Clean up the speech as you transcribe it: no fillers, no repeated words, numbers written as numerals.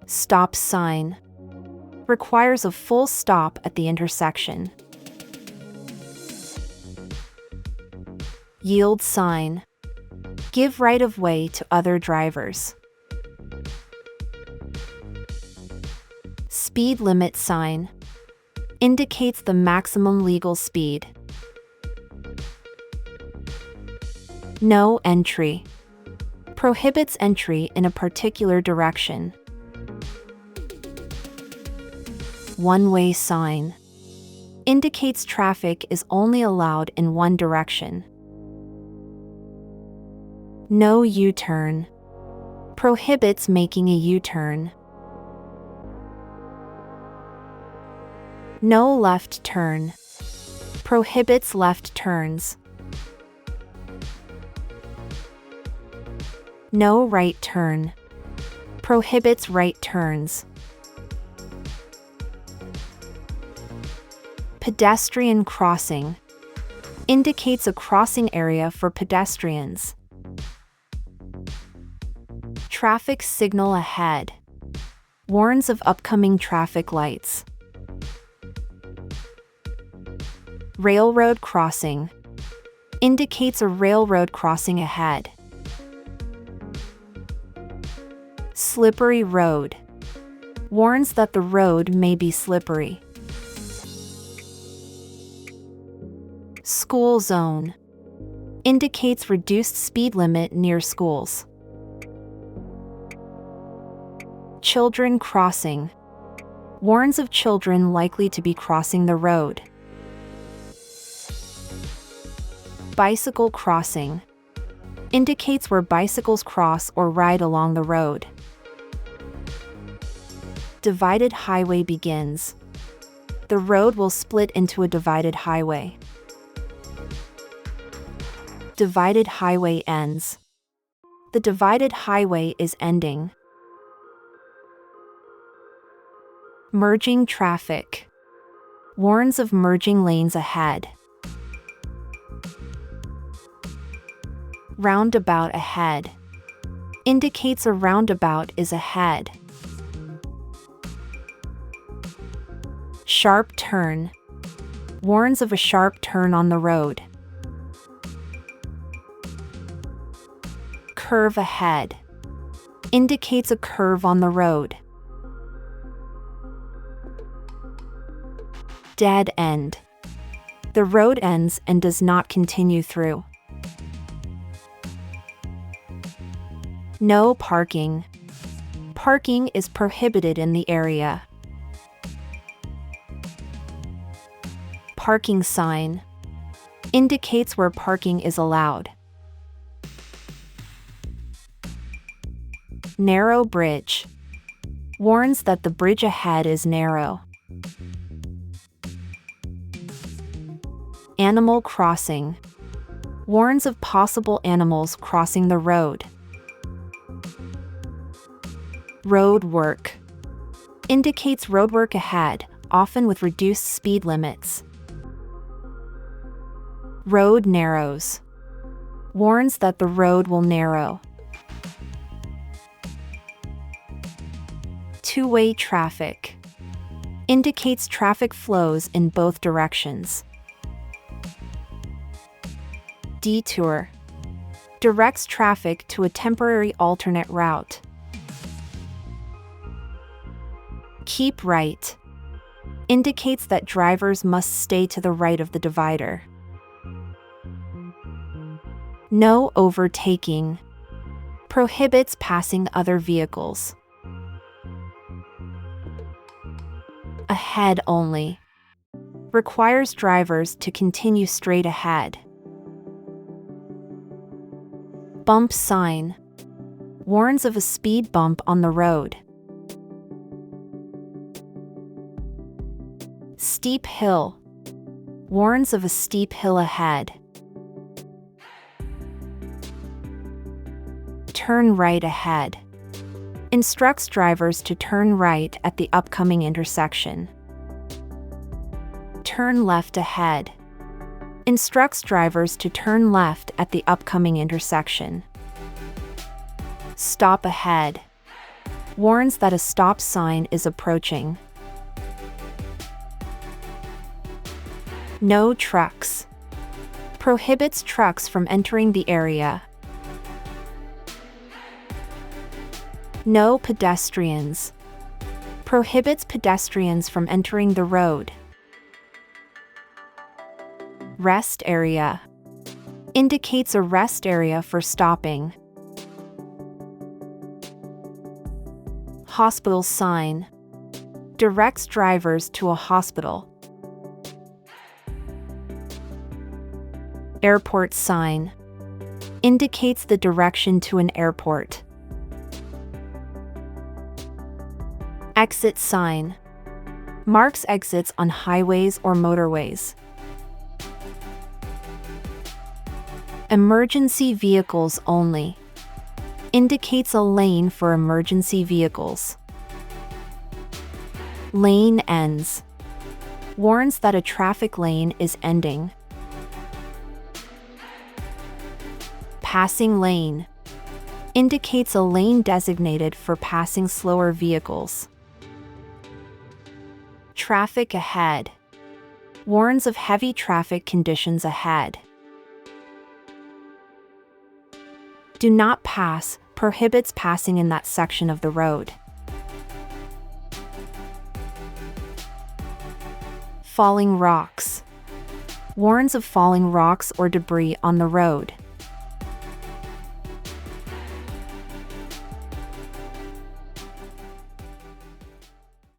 Stop sign. Requires a full stop at the intersection. Yield sign. Give right of way to other drivers. Speed limit sign. Indicates the maximum legal speed. No entry. Prohibits entry in a particular direction. One-way sign. Indicates traffic is only allowed in one direction. No U-turn. Prohibits making a U-turn. No left turn. Prohibits left turns. No right turn. Prohibits right turns. Pedestrian crossing. Indicates a crossing area for pedestrians. Traffic signal ahead. Warns of upcoming traffic lights. Railroad crossing. Indicates a railroad crossing ahead. Slippery road. Warns that the road may be slippery. School zone. Indicates reduced speed limit near schools. Children crossing. Warns of children likely to be crossing the road. Bicycle crossing. Indicates where bicycles cross or ride along the road. Divided highway begins. The road will split into a divided highway. Divided highway ends. The divided highway is ending. Merging traffic. Warns of merging lanes ahead. Roundabout ahead. Indicates a roundabout is ahead. Sharp turn. Warns of a sharp turn on the road. Curve ahead. Indicates a curve on the road. Dead end. The road ends and does not continue through. No parking. Parking is prohibited in the area. Parking sign. Indicates where parking is allowed. Narrow bridge. Warns that the bridge ahead is narrow. Animal crossing. Warns of possible animals crossing the road. Road work. Indicates roadwork ahead, often with reduced speed limits. Road narrows. Warns that the road will narrow. Two-way traffic. Indicates traffic flows in both directions. Detour. Directs traffic to a temporary alternate route. Keep right. Indicates that drivers must stay to the right of the divider. No overtaking. Prohibits passing other vehicles. Ahead only. Requires drivers to continue straight ahead. Bump sign. Warns of a speed bump on the road. Steep hill. Warns of a steep hill ahead. Turn right ahead. Instructs drivers to turn right at the upcoming intersection. Turn left ahead. Instructs drivers to turn left at the upcoming intersection. Stop ahead. Warns that a stop sign is approaching. No trucks. Prohibits trucks from entering the area. No pedestrians. Prohibits pedestrians from entering the road. Rest area. Indicates a rest area for stopping. Hospital sign. Directs drivers to a hospital. Airport sign. Indicates the direction to an airport. Exit sign. Marks exits on highways or motorways. Emergency vehicles only. Indicates a lane for emergency vehicles. Lane ends. Warns that a traffic lane is ending. Passing lane. Indicates a lane designated for passing slower vehicles. Traffic ahead. Warns of heavy traffic conditions ahead. Do not pass. Prohibits passing in that section of the road. Falling rocks. Warns of falling rocks or debris on the road.